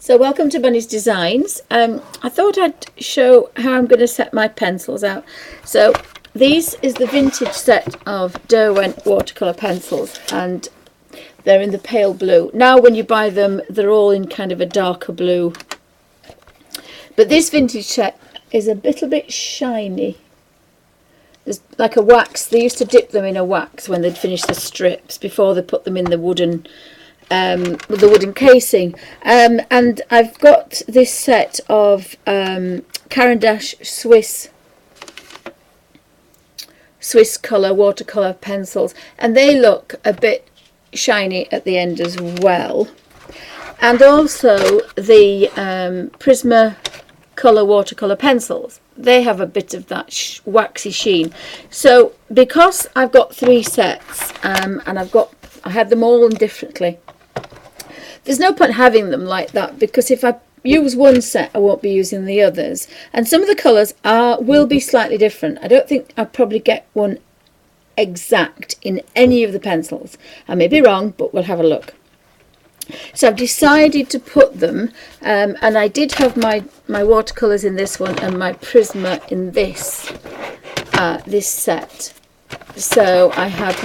So welcome to Bunny's Designs. I thought I'd show how I'm going to set my pencils out. So these is the vintage set of Derwent watercolour pencils, and they're in the pale blue. Now when you buy them, they're all in kind of a darker blue. But this vintage set is a little bit shiny. There's like a wax. They used to dip them in a wax when they'd finished the strips before they put them in the wooden with the wooden casing, and I've got this set of Caran Swiss colour watercolour pencils, and they look a bit shiny at the end as well. And also the Prismocolor watercolour pencils, they have a bit of that waxy sheen. So because I've got three sets, and I had them all differently, there's no point having them like that, because if I use one set I won't be using the others, and some of the colours will be slightly different. I don't think I'll probably get one exact in any of the pencils. I may be wrong, but we'll have a look. So I've decided to put them, and I did have my watercolours in this one and my Prisma in this set. So I had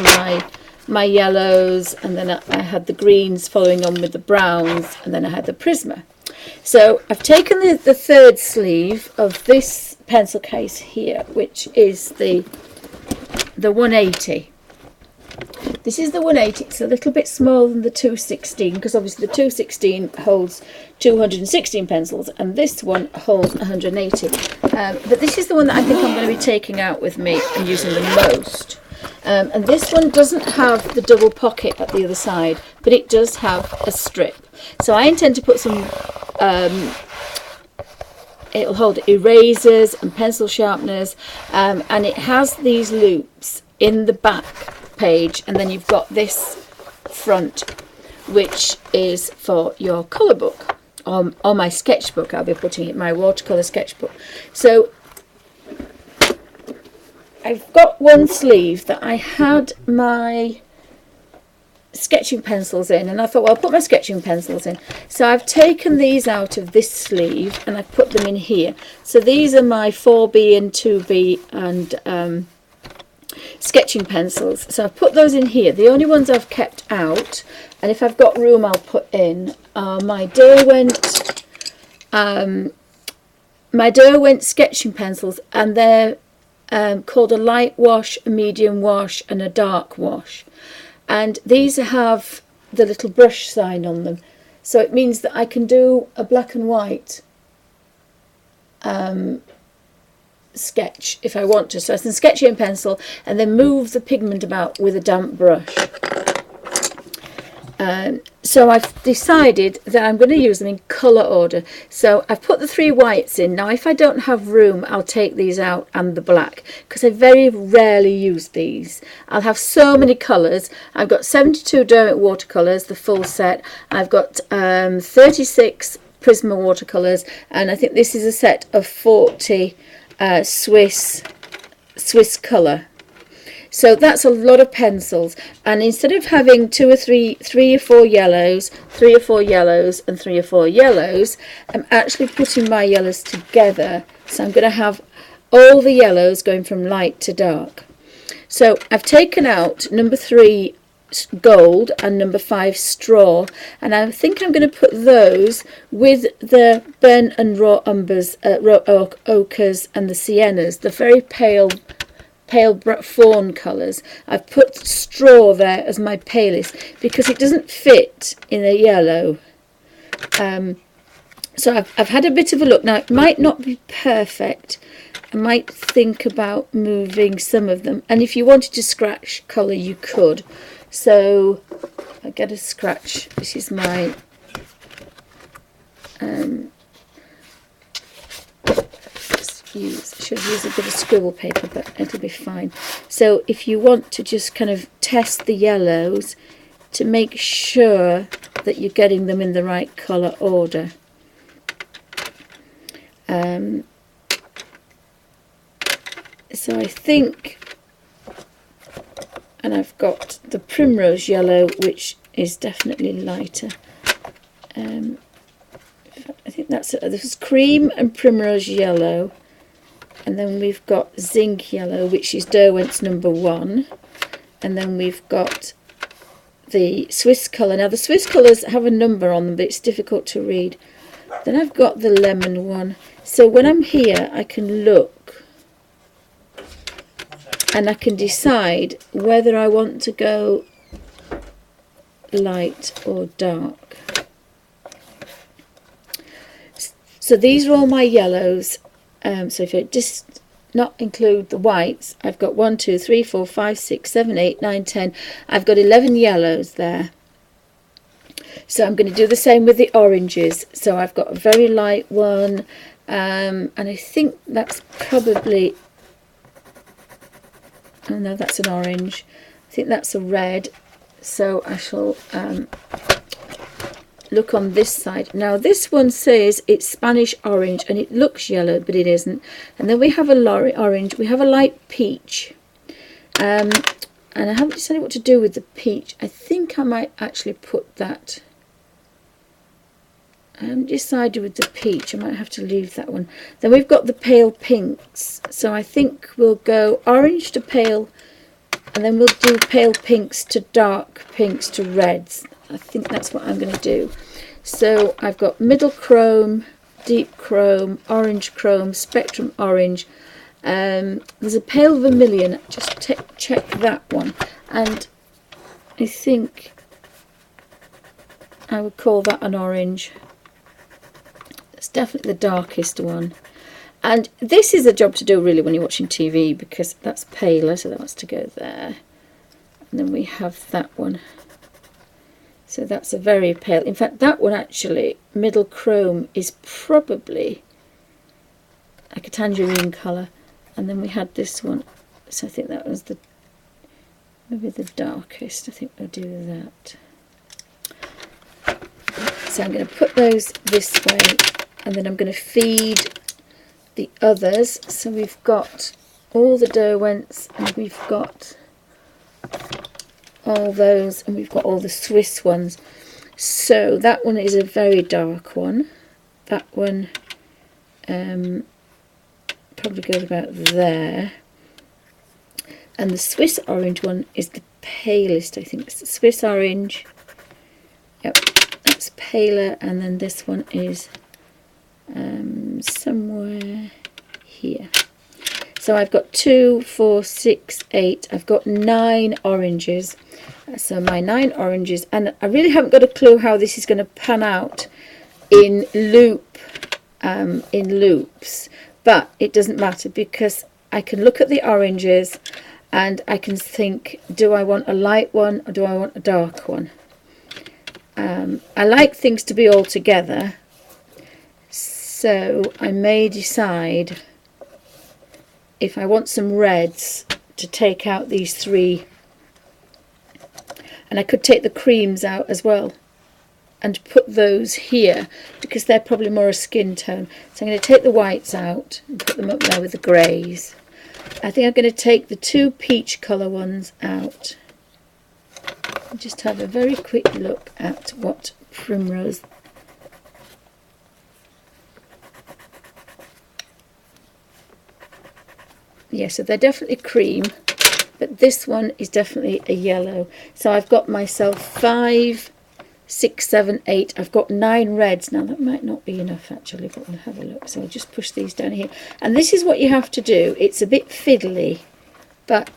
my yellows, and then I had the greens following on with the browns, and then I had the Prisma. So I've taken the third sleeve of this pencil case here, which is the 180. This is the 180. It's a little bit smaller than the 216, because obviously the 216 holds 216 pencils and this one holds 180. But this is the one that I think I'm going to be taking out with me and using the most. And this one doesn't have the double pocket at the other side, but it does have a strip. So I intend to put some, it'll hold erasers and pencil sharpeners, and it has these loops in the back page, and then you've got this front, which is for your colour book, or my sketchbook. I'll be putting it in my watercolour sketchbook. So I've got one sleeve that I had my sketching pencils in, and I thought, well, I'll put my sketching pencils in. So I've taken these out of this sleeve and I've put them in here. So these are my 4B and 2B and sketching pencils. So I've put those in here. The only ones I've kept out, and if I've got room I'll put in, are my Derwent sketching pencils, and they're called a light wash, a medium wash and a dark wash, and these have the little brush sign on them, so it means that I can do a black and white sketch if I want to. So I can sketch it in pencil and then move the pigment about with a damp brush. So I've decided that I'm going to use them in colour order. So I've put the three whites in. Now if I don't have room, I'll take these out and the black, because I very rarely use these. I'll have so many colours. I've got 72 Derwent watercolours, the full set. I've got 36 Prisma watercolours, and I think this is a set of 40 Swiss colour. So that's a lot of pencils, and instead of having three or four yellows, and 3 or 4 yellows, I'm actually putting my yellows together. So I'm going to have all the yellows going from light to dark. So I've taken out number 3 gold and number 5 straw, and I think I'm going to put those with the burnt and raw umbers, raw ochres and the siennas, the very pale fawn colours. I've put straw there as my palest because it doesn't fit in a yellow. So I've had a bit of a look. Now it might not be perfect. I might think about moving some of them, and if you wanted to scratch colour you could. So I get a scratch. This is my should use a bit of scribble paper, but it'll be fine. So if you want to just kind of test the yellows to make sure that you're getting them in the right colour order. So I think, and I've got the primrose yellow, which is definitely lighter. this is cream and primrose yellow, and then we've got zinc yellow, which is Derwent's #1, and then we've got the Swiss colour. Now the Swiss colours have a number on them, but it's difficult to read. Then I've got the lemon one. So when I'm here, I can look and I can decide whether I want to go light or dark. So these are all my yellows. So if it just not include the whites, I've got 1, 2, 3, 4, 5, 6, 7, 8, 9, 10. I've got 11 yellows there. So I'm going to do the same with the oranges. So I've got a very light one, and I think that's probably, oh no, that's an orange. I think that's a red. So I shall look on this side. Now this one says it's Spanish orange and it looks yellow, but it isn't. And then we have a orange, we have a light peach, and I haven't decided what to do with the peach. I think I might actually put that, I haven't decided with the peach. I might have to leave that one. Then we've got the pale pinks, so I think we'll go orange to pale, and then we'll do pale pinks to dark pinks to reds. I think that's what I'm going to do. So I've got middle chrome, deep chrome, orange chrome, spectrum orange. There's a pale vermilion, just check that one. And I think I would call that an orange. It's definitely the darkest one. And this is a job to do really when you're watching TV, because that's paler, so that wants to go there. And then we have that one. So that's a very pale. In fact, that one actually, middle chrome, is probably like a tangerine colour. And then we had this one. So I think that was maybe the darkest. I think we'll do that. So I'm going to put those this way, and then I'm going to feed the others. So we've got all the Derwents, and we've got all those, and we've got all the Swiss ones. So that one is a very dark one. That one probably goes about there, and the Swiss orange one is the palest. I think it's the Swiss orange. Yep, that's paler, and then this one is somewhere here. So I've got 2, 4, 6, 8. I've got 9 oranges. So my 9 oranges, and I really haven't got a clue how this is going to pan out in loops, but it doesn't matter, because I can look at the oranges and I can think, do I want a light one or do I want a dark one? I like things to be all together, so I may decide if I want some reds to take out these 3, and I could take the creams out as well and put those here, because they're probably more a skin tone. So I'm going to take the whites out and put them up there with the greys. I think I'm going to take the 2 peach colour ones out and just have a very quick look at what primrose. Yeah, so they're definitely cream, but this one is definitely a yellow. So I've got myself 5, 6, 7, 8. I've got 9 reds. Now that might not be enough actually, but we'll have a look. So I'll just push these down here. And this is what you have to do. It's a bit fiddly, but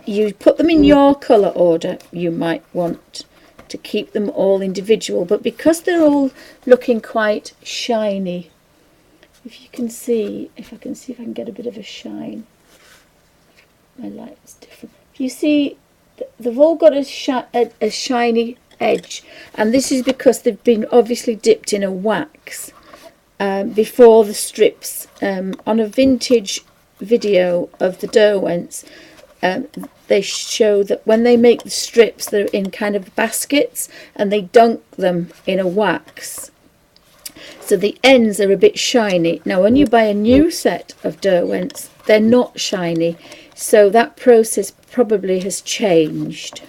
you put them in your colour order. You might want to keep them all individual, but because they're all looking quite shiny, if you can see, if I can get a bit of a shine. My light's different. If you see, they've all got a shiny edge, and this is because they've been obviously dipped in a wax before the strips. On a vintage video of the Derwents, they show that when they make the strips, they're in kind of baskets, and they dunk them in a wax. So the ends are a bit shiny. Now when you buy a new set of Derwents, they're not shiny. So that process probably has changed.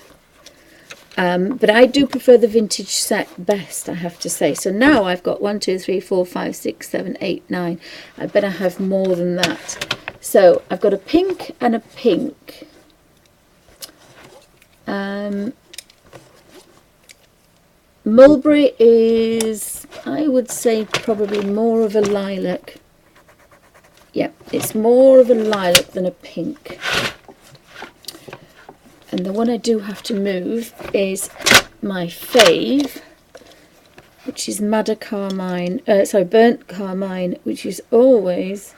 But I do prefer the vintage set best, I have to say. So now I've got 1, 2, 3, 4, 5, 6, 7, 8, 9. I bet I have more than that. So I've got a pink and a pink. Mulberry is, I would say, probably more of a lilac. Yeah, it's more of a lilac than a pink. And the one I do have to move is my fave, which is Madder Carmine, Burnt Carmine, which is always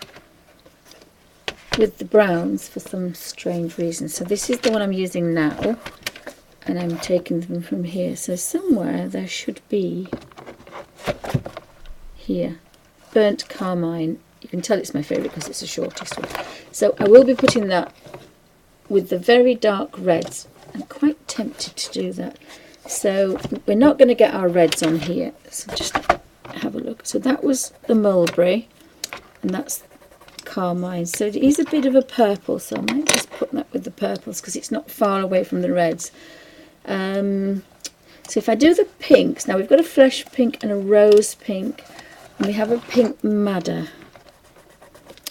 with the browns for some strange reason. So this is the one I'm using now, and I'm taking them from here. So somewhere there should be here, Burnt Carmine. You can tell it's my favourite because it's the shortest one. So I will be putting that with the very dark reds. I'm quite tempted to do that. So we're not going to get our reds on here. So just have a look. So that was the mulberry, and that's carmine. So it is a bit of a purple. So I might just put that with the purples because it's not far away from the reds. So if I do the pinks, now we've got a flesh pink and a rose pink, and we have a pink madder.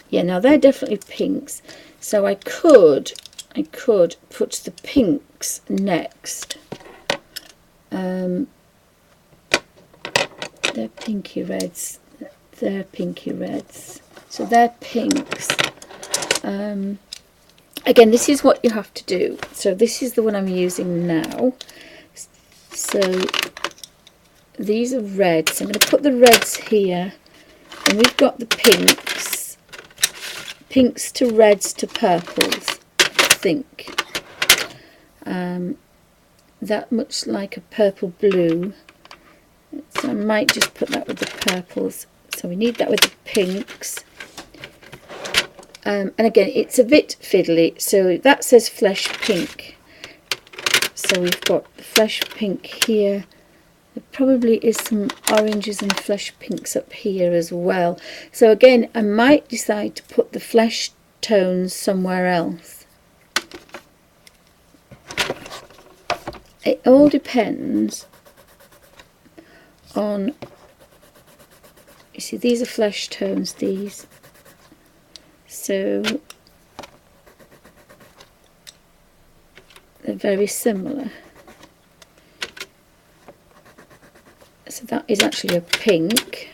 Yeah, now they're definitely pinks. So I could put the pinks next. They're pinky reds. They're pinky reds. So they're pinks. Again, this is what you have to do. So this is the one I'm using now. So these are reds. I'm going to put the reds here, and we've got the pinks. Pinks to reds to purples, I think. That much like a purple blue. So I might just put that with the purples. So we need that with the pinks. And again, it's a bit fiddly. So that says flesh pink. So we've got the flesh pink here. There probably is some oranges and flesh pinks up here as well. So again, I might decide to put the flesh tones somewhere else. It all depends on, you see, these are flesh tones, these. So they're very similar. So that is actually a pink.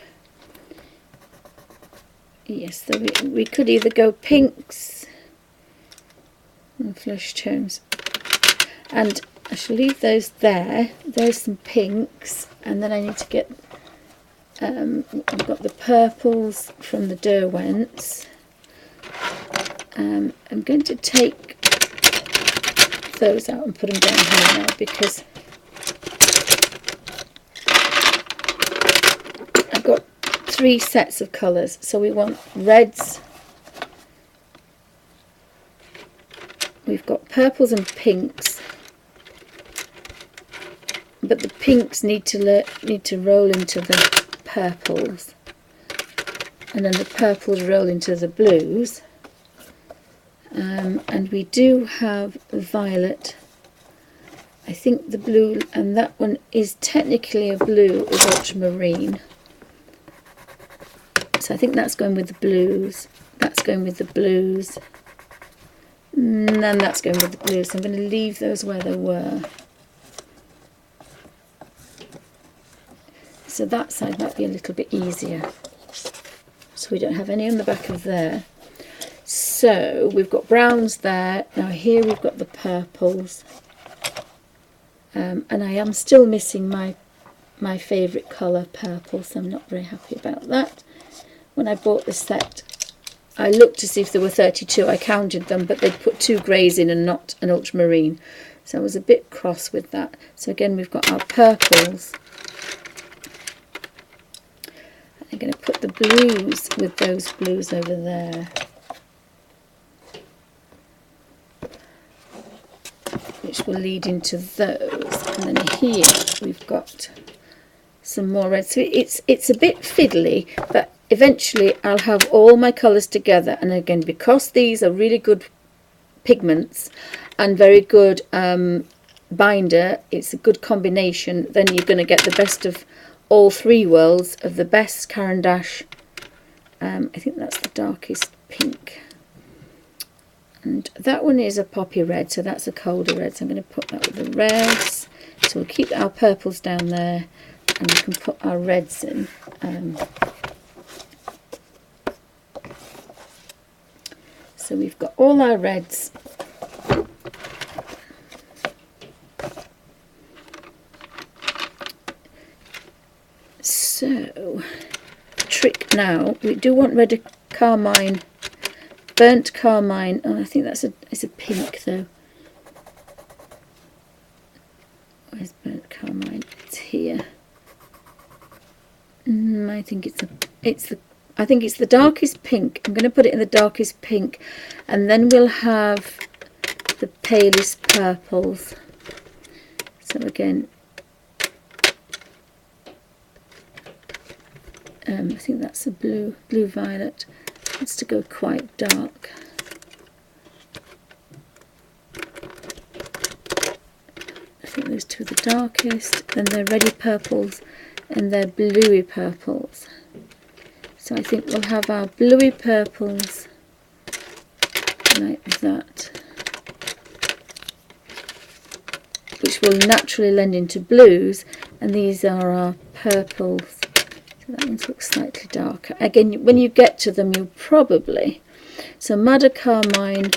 Yes, so we could either go pinks and flesh tones, and I shall leave those there. There's some pinks, and then I need to get, I've got the purples from the Derwents. I'm going to take those out and put them down here now, because I've got 3 sets of colours. So we want reds, we've got purples and pinks, but the pinks need to roll into the purples, and then the purples roll into the blues. And we do have violet. I think the blue, and that one is technically a blue, is ultramarine. So I think that's going with the blues. That's going with the blues. And then that's going with the blues. So I'm going to leave those where they were. So that side might be a little bit easier. So we don't have any on the back of there. So we've got browns there. Now here we've got the purples. And I am still missing my favourite colour, purple, so I'm not very happy about that. When I bought the set, I looked to see if there were 32. I counted them, but they'd put 2 greys in and not an ultramarine. So I was a bit cross with that. So again, we've got our purples. I'm going to put the blues with those blues over there. Which will lead into those. And then here we've got some more red. So it's a bit fiddly, but eventually I'll have all my colours together. And again, because these are really good pigments and very good binder, it's a good combination. Then you're going to get the best of all three worlds of the best Caran d'Ache. I think that's the darkest pink. And that one is a poppy red, so that's a colder red. So I'm going to put that with the reds. So we'll keep our purples down there, and we can put our reds in. So we've got all our reds. So, trick now, we do want red carmine, burnt carmine. Oh, I think it's a pink though. Where's burnt carmine? It's here. I think it's the darkest pink. I'm going to put it in the darkest pink, and then we'll have the palest purples. So again, I think that's a blue violet. Wants to go quite dark. I think those two are the darkest. Then they're reddy purples and they're bluey purples. So I think we'll have our bluey purples like that, which will naturally lend into blues, and these are our purples. So that one looks slightly darker. Again, when you get to them, you'll probably... So Madder Carmine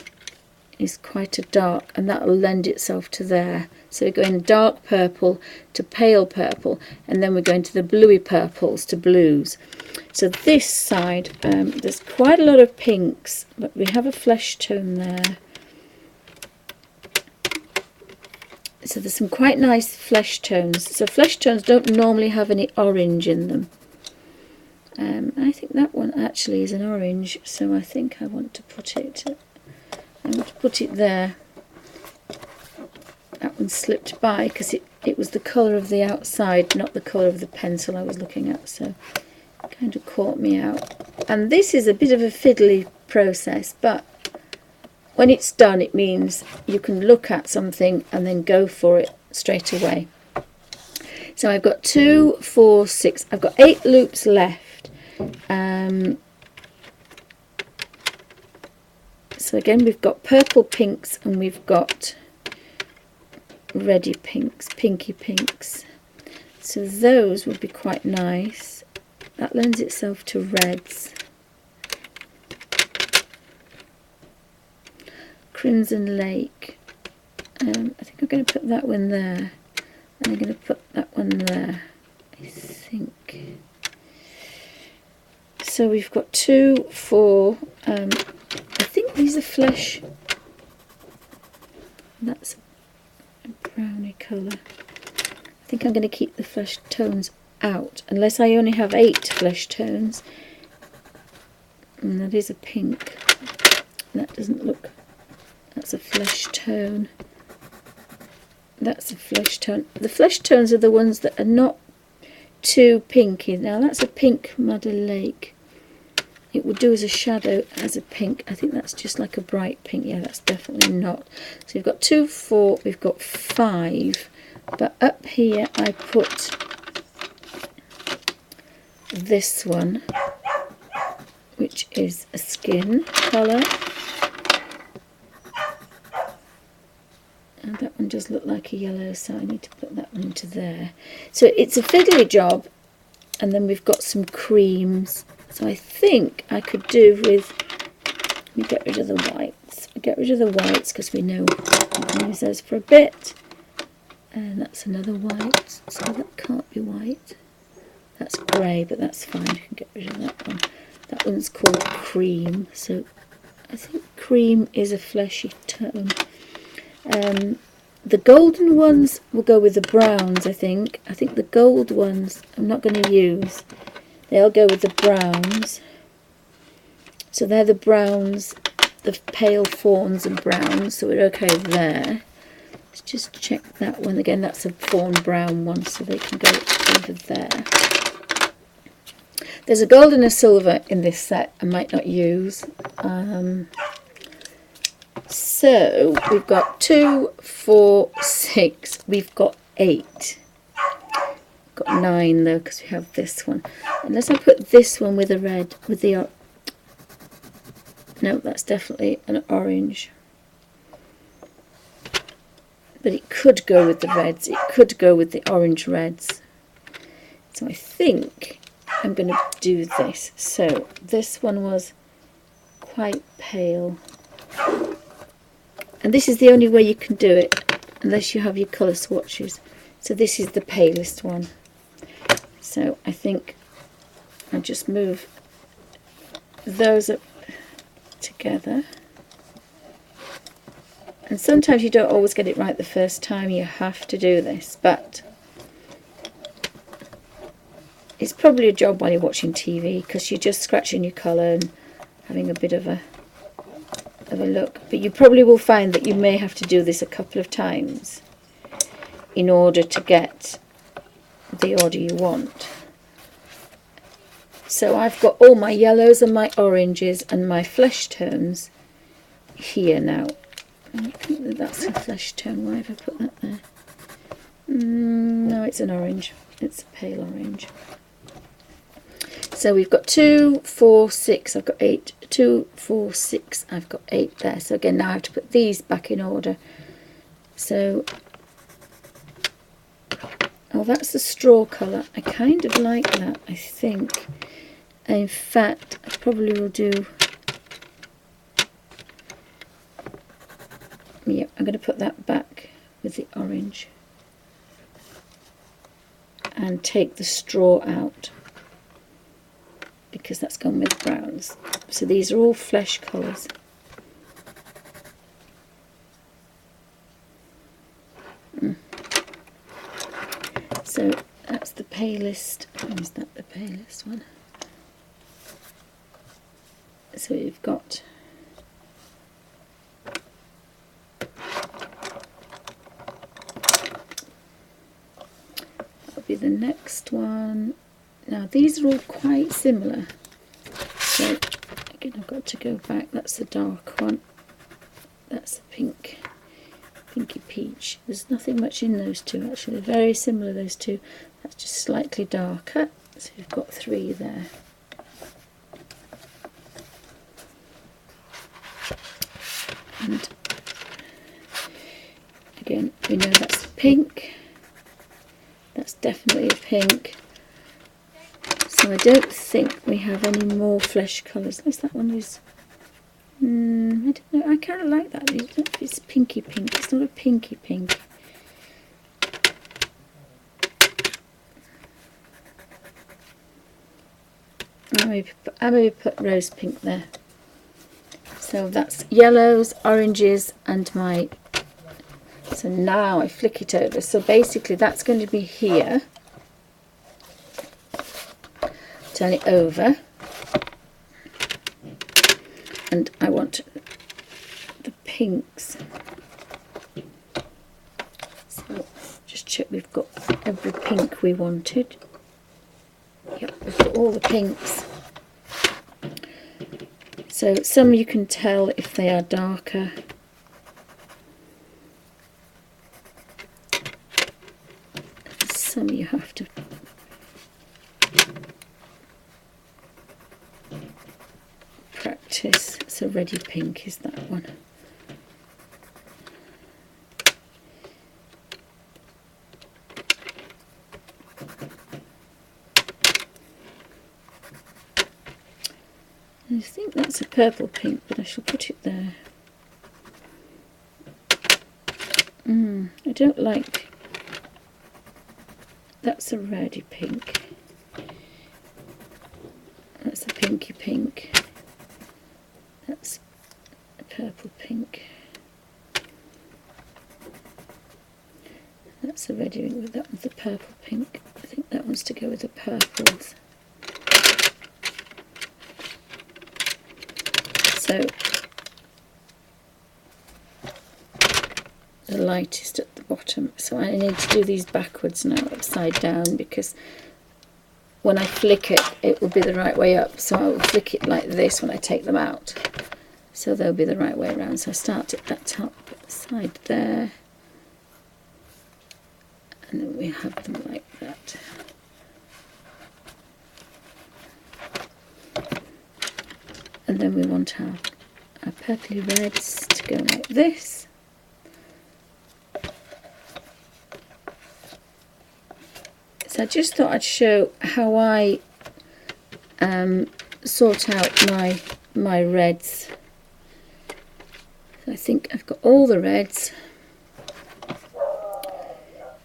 is quite a dark, and that will lend itself to there. So we're going dark purple to pale purple, and then we're going to the bluey purples to blues. So this side, there's quite a lot of pinks, but we have a flesh tone there. So there's some quite nice flesh tones. So flesh tones don't normally have any orange in them. I think that one actually is an orange, so I think I want to put it. There. That one slipped by because it was the colour of the outside, not the colour of the pencil I was looking at, so it kind of caught me out. And this is a bit of a fiddly process, but when it's done, it means you can look at something and then go for it straight away. So I've got 2, 4, 6. I've got 8 loops left. So again, we've got purple pinks and we've got reddy pinks, pinky pinks. So those would be quite nice. That lends itself to reds. Crimson Lake. I think I'm going to put that one there, and I'm going to put that one there, I think. So we've got 2, 4, I think these are flesh. That's a browny colour. I think I'm going to keep the flesh tones out, unless I only have 8 flesh tones. And that is a pink. That doesn't look... That's a flesh tone. That's a flesh tone. The flesh tones are the ones that are not too pinky. Now that's a pink Madder Lake. It would do as a shadow as a pink. I think that's just like a bright pink. Yeah, that's definitely not. So we've got 2, 4, we've got 5. But up here I put this one, which is a skin colour. And that one does look like a yellow, so I need to put that one into there. So it's a fiddly job. And then we've got some creams. So I think I could do with, let me get rid of the whites. Get rid of the whites because we know we can use those for a bit. And that's another white, so that can't be white. That's grey, but that's fine, you can get rid of that one. That one's called cream, so I think cream is a fleshy tone. The golden ones will go with the browns, I think. I think the gold ones I'm not going to use. They'll go with the browns. So they're the browns, the pale fawns and browns, so we're okay there. Let's just check that one again. That's a fawn brown one, so they can go over there. There's a gold and a silver in this set I might not use. So we've got 2, 4, 6, we've got 8. Got 9 though because we have this one. Unless I put this one with a red, with the, no, that's definitely an orange. But it could go with the reds, it could go with the orange reds. So I think I'm going to do this. So this one was quite pale. And this is the only way you can do it, unless you have your colour swatches. So this is the palest one. So I think I'll just move those up together. And sometimes you don't always get it right the first time, you have to do this, but it's probably a job while you're watching TV, because you're just scratching your colour and having a bit of a look. But you probably will find that you may have to do this a couple of times in order to get the order you want. So I've got all my yellows and my oranges and my flesh tones here now. I think that that's a flesh tone. Why have I put that there? No, it's an orange. It's a pale orange. So we've got 2, 4, 6. I've got 8. 2, 4, 6. I've got 8 there. So again, now I have to put these back in order. So, oh, that's the straw colour. I kind of like that, I think. In fact, I probably will do... Yep, I'm going to put that back with the orange and take the straw out because that's gone with browns. So these are all flesh colours. So that's the palest. Is that the palest one? So you've got be the next one. Now these are all quite similar, so again I've got to go back. That's the dark one, that's the pink, pinky peach. There's nothing much in those two actually, they're very similar those two, that's just slightly darker. So we've got 3 there. And again we know that's pink. That's definitely a pink. So I don't think we have any more flesh colours. Unless that one is... I don't know. I kind of like that. It's pinky pink. It's not a pinky pink. I maybe put rose pink there. So that's yellows, oranges, and my... So now I flick it over. So basically that's going to be here. Turn it over. And I want the pinks. So just check we've got every pink we wanted. Yep, we've got all the pinks. So some you can tell if they are darker. Some you have to practice. So ready pink is that one. I think that's a purple pink, but I shall put it there. I don't like... That's a reddy pink. That's a pinky pink. That's a purple pink. That's a reddy with that one's the purple pink. I think that one's to go with the purples. So the lightest at the bottom. So I need to do these backwards now, upside down, because when I flick it, it will be the right way up. So I will flick it like this when I take them out. so they'll be the right way around. So I start at that top side there, and then we have them like that. And then we want our purpley reds to go like this. So I just thought I'd show how I sort out my reds. So I think I've got all the reds.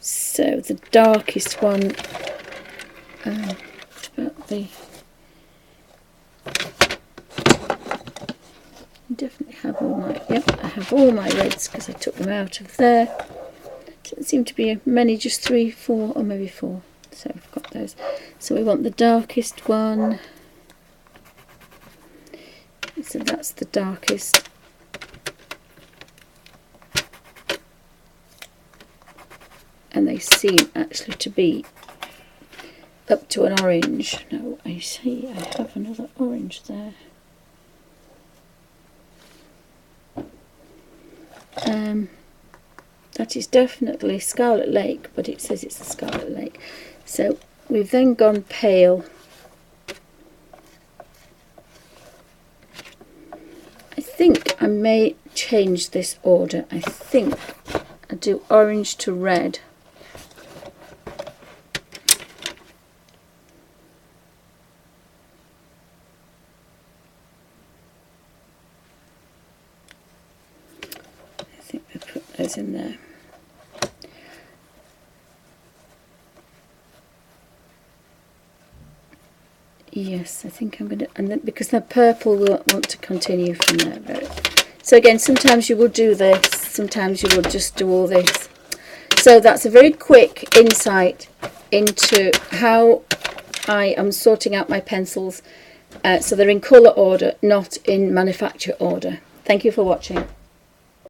So the darkest one, what about the, I definitely have all my, yep, I have all my reds because I took them out of there. Doesn't seem to be many, just 3, 4, or maybe 4. So I've got those. So we want the darkest one. So that's the darkest. And they seem actually to be up to an orange. No, I see I have another orange there. That is definitely Scarlet Lake, but it says it's a Scarlet Lake. So we've then gone pale. I think I may change this order. I think I do orange to red. I think I put those in there. Yes, I think I'm going to, and then because the purple will want to continue from there. So again, sometimes you will do this, sometimes you will just do all this. So that's a very quick insight into how I am sorting out my pencils, so they're in colour order, not in manufacture order. Thank you for watching.